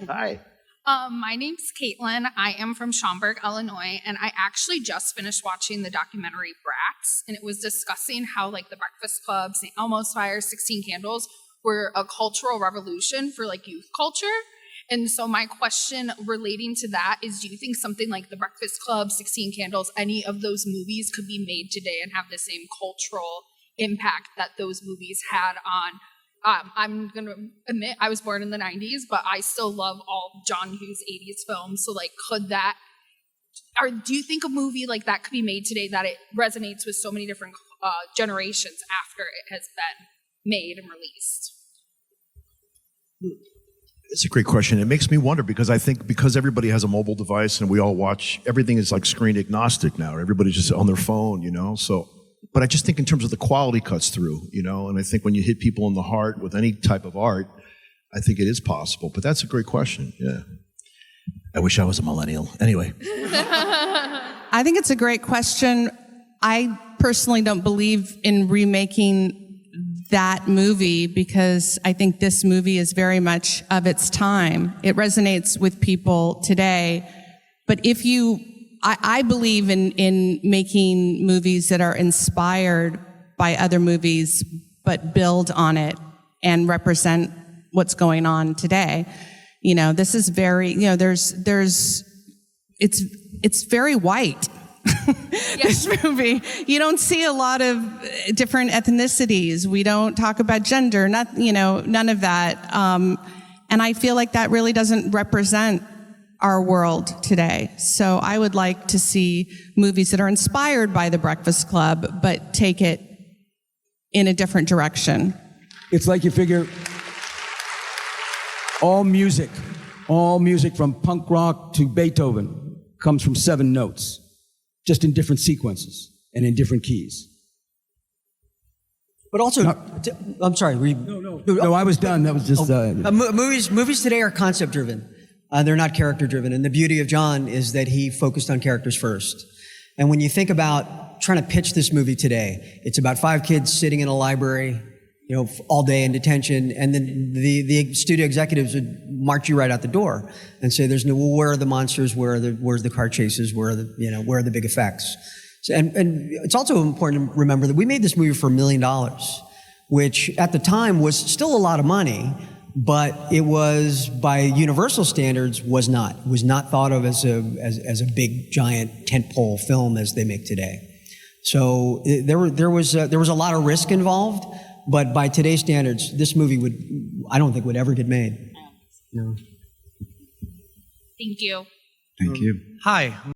Hi. My name's Caitlin. I am from Schaumburg, Illinois, and I actually just finished watching the documentary Brats, and it was discussing how like the Breakfast Club, St. Elmo's Fire, 16 Candles were a cultural revolution for like youth culture. And so my question relating to that is, do you think something like the Breakfast Club, 16 Candles, any of those movies could be made today and have the same cultural impact that those movies had on I'm going to admit I was born in the 90s, but I still love all John Hughes 80s films. So like, do you think a movie like that could be made today that it resonates with so many different generations after it has been made and released? It's a great question. It makes me wonder because I think because everybody has a mobile device and we all watch, everything is like screen agnostic now. Everybody's just on their phone, So, but I just think in terms of the quality cuts through, and I think when you hit people in the heart with any type of art, I think it is possible. But that's a great question. Yeah. I wish I was a millennial. Anyway. I think it's a great question. I personally don't believe in remaking that movie because I think this movie is very much of its time. It resonates with people today. But I believe in making movies that are inspired by other movies, but build on it and represent what's going on today. This is very, it's very white. This movie, you don't see a lot of different ethnicities. We don't talk about gender, none of that. And I feel like that really doesn't represent our world today. So I would like to see movies that are inspired by The Breakfast Club, but take it in a different direction. It's like you figure all music from punk rock to Beethoven comes from 7 notes, just in different sequences and in different keys. But also, I'm sorry. No, I was done. That was just... Movies today are concept-driven. They're not character-driven. And the beauty of John is that he focused on characters first. And when you think about trying to pitch this movie today, it's about 5 kids sitting in a library, all day in detention, and then the studio executives would march you right out the door and say, where are the monsters? Where's the car chases? Where are the big effects? So, and it's also important to remember that we made this movie for $1 million, which at the time was still a lot of money, but it was, by universal standards, was not thought of as a big giant tentpole film as they make today. So there was a lot of risk involved, but by today's standards, this movie I don't think would ever get made. No. Thank you. Thank you. Hi.